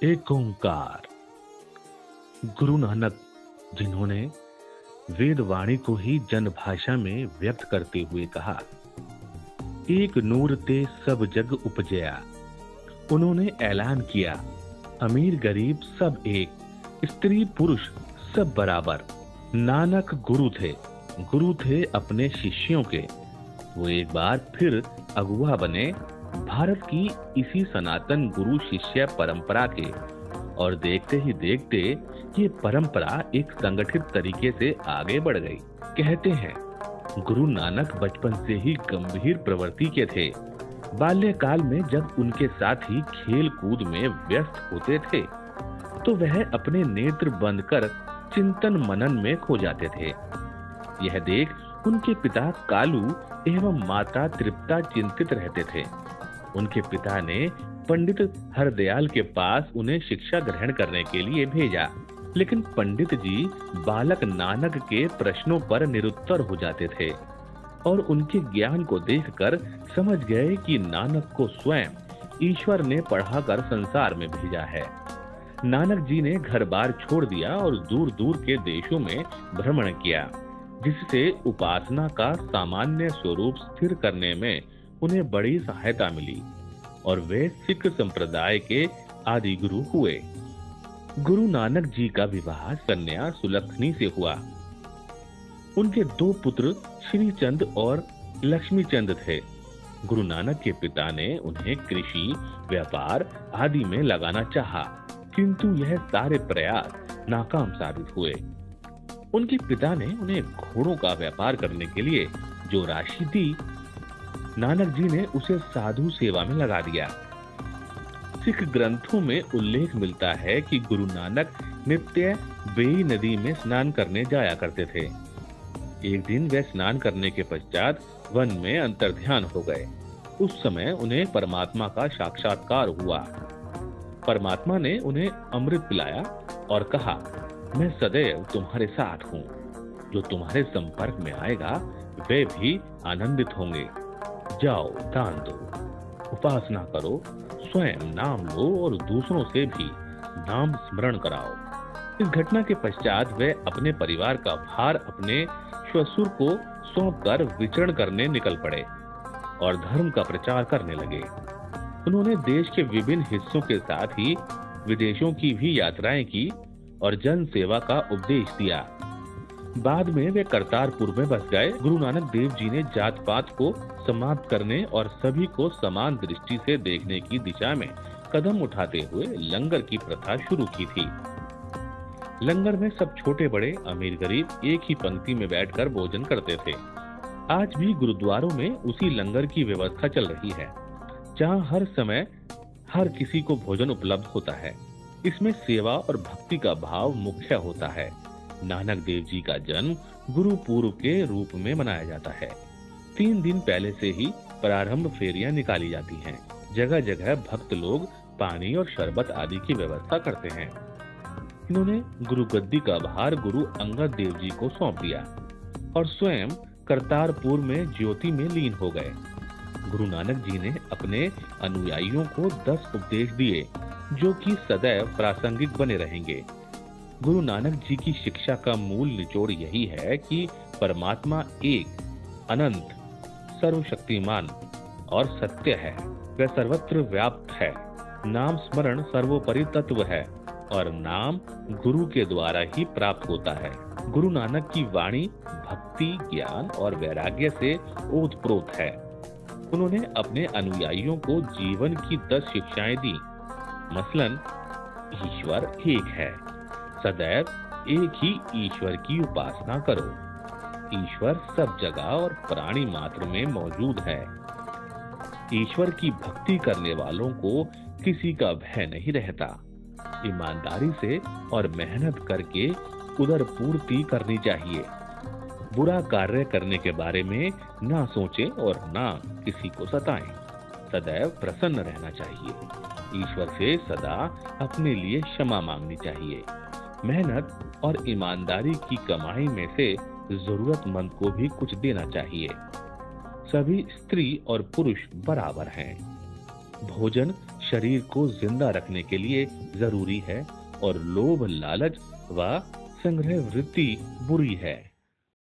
एक ओंकार। गुरु नानक, जिन्होंने वेद वाणी को ही जन भाषा में व्यक्त करते हुए कहा, एक नूर ते सब जग उपजया। उन्होंने ऐलान किया, अमीर गरीब सब एक, स्त्री पुरुष सब बराबर। नानक गुरु थे अपने शिष्यों के। वो एक बार फिर अगुवा बने भारत की इसी सनातन गुरु शिष्य परंपरा के, और देखते ही देखते ये परंपरा एक संगठित तरीके से आगे बढ़ गई। कहते हैं, गुरु नानक बचपन से ही गंभीर प्रवृत्ति के थे। बाल्यकाल में जब उनके साथी खेल कूद में व्यस्त होते थे, तो वह अपने नेत्र बंद कर चिंतन मनन में खो जाते थे। यह देख उनके पिता कालू एवं माता तृप्ता चिंतित रहते थे। उनके पिता ने पंडित हरदयाल के पास उन्हें शिक्षा ग्रहण करने के लिए भेजा, लेकिन पंडित जी बालक नानक के प्रश्नों पर निरुत्तर हो जाते थे और उनके ज्ञान को देखकर समझ गए कि नानक को स्वयं ईश्वर ने पढ़ाकर संसार में भेजा है। नानक जी ने घर बार छोड़ दिया और दूर दूर के देशों में भ्रमण किया, जिससे उपासना का सामान्य स्वरूप स्थिर करने में उन्हें बड़ी सहायता मिली और वे सिख संप्रदाय के आदि गुरु हुए। गुरु नानक जी का विवाह कन्या सुलक्षणी से हुआ। उनके दो पुत्र श्री चंद और लक्ष्मी चंद थे। गुरु नानक के पिता ने उन्हें कृषि व्यापार आदि में लगाना चाहा, किंतु यह सारे प्रयास नाकाम साबित हुए। उनके पिता ने उन्हें घोड़ों का व्यापार करने के लिए जो राशि दी, नानक जी ने उसे साधु सेवा में लगा दिया। सिख ग्रंथों में उल्लेख मिलता है कि गुरु नानक नित्य बेई नदी में स्नान करने जाया करते थे। एक दिन वे स्नान करने के पश्चात वन में अंतर्ध्यान हो गए। उस समय उन्हें परमात्मा का साक्षात्कार हुआ। परमात्मा ने उन्हें अमृत पिलाया और कहा, मैं सदैव तुम्हारे साथ हूँ। जो तुम्हारे संपर्क में आएगा वे भी आनंदित होंगे। जाओ, दान दो, उपासना करो, स्वयं नाम लो और दूसरों से भी नाम स्मरण कराओ। इस घटना के पश्चात वे अपने परिवार का भार अपने श्वशुर को सौंपकर विचरण करने निकल पड़े और धर्म का प्रचार करने लगे। उन्होंने देश के विभिन्न हिस्सों के साथ ही विदेशों की भी यात्राएं की और जन सेवा का उपदेश दिया। बाद में वे करतारपुर में बस गए। गुरु नानक देव जी ने जात पात को समाप्त करने और सभी को समान दृष्टि से देखने की दिशा में कदम उठाते हुए लंगर की प्रथा शुरू की थी। लंगर में सब छोटे बड़े अमीर गरीब एक ही पंक्ति में बैठकर भोजन करते थे। आज भी गुरुद्वारों में उसी लंगर की व्यवस्था चल रही है, जहां हर समय हर किसी को भोजन उपलब्ध होता है। इसमें सेवा और भक्ति का भाव मुख्य होता है। नानक देव जी का जन्म गुरु पूर्व के रूप में मनाया जाता है। 3 दिन पहले से ही प्रारंभ फेरियां निकाली जाती हैं। जगह जगह भक्त लोग पानी और शरबत आदि की व्यवस्था करते हैं। इन्होंने गुरु गद्दी का भार गुरु अंगद देव जी को सौंप दिया और स्वयं करतारपुर में ज्योति में लीन हो गए। गुरु नानक जी ने अपने अनुयायियों को 10 उपदेश दिए, जो कि सदैव प्रासंगिक बने रहेंगे। गुरु नानक जी की शिक्षा का मूल निचोड़ यही है कि परमात्मा एक, अनंत, सर्वशक्तिमान और सत्य है। वह सर्वत्र व्याप्त है। नाम स्मरण सर्वोपरि तत्व है और नाम गुरु के द्वारा ही प्राप्त होता है। गुरु नानक की वाणी भक्ति, ज्ञान और वैराग्य से ओतप्रोत है। उन्होंने अपने अनुयायियों को जीवन की 10 शिक्षाएं दी। मसलन, ईश्वर एक है, सदैव एक ही ईश्वर की उपासना करो, ईश्वर सब जगह और प्राणी मात्र में मौजूद है, ईश्वर की भक्ति करने वालों को किसी का भय नहीं रहता, ईमानदारी से और मेहनत करके उदर पूर्ति करनी चाहिए, बुरा कार्य करने के बारे में ना सोचें और ना किसी को सताएं, सदैव प्रसन्न रहना चाहिए, ईश्वर से सदा अपने लिए क्षमा मांगनी चाहिए, मेहनत और ईमानदारी की कमाई में से जरूरतमंद को भी कुछ देना चाहिए। सभी स्त्री और पुरुष बराबर हैं। भोजन शरीर को जिंदा रखने के लिए जरूरी है और लोभ लालच व संग्रह वृत्ति बुरी है।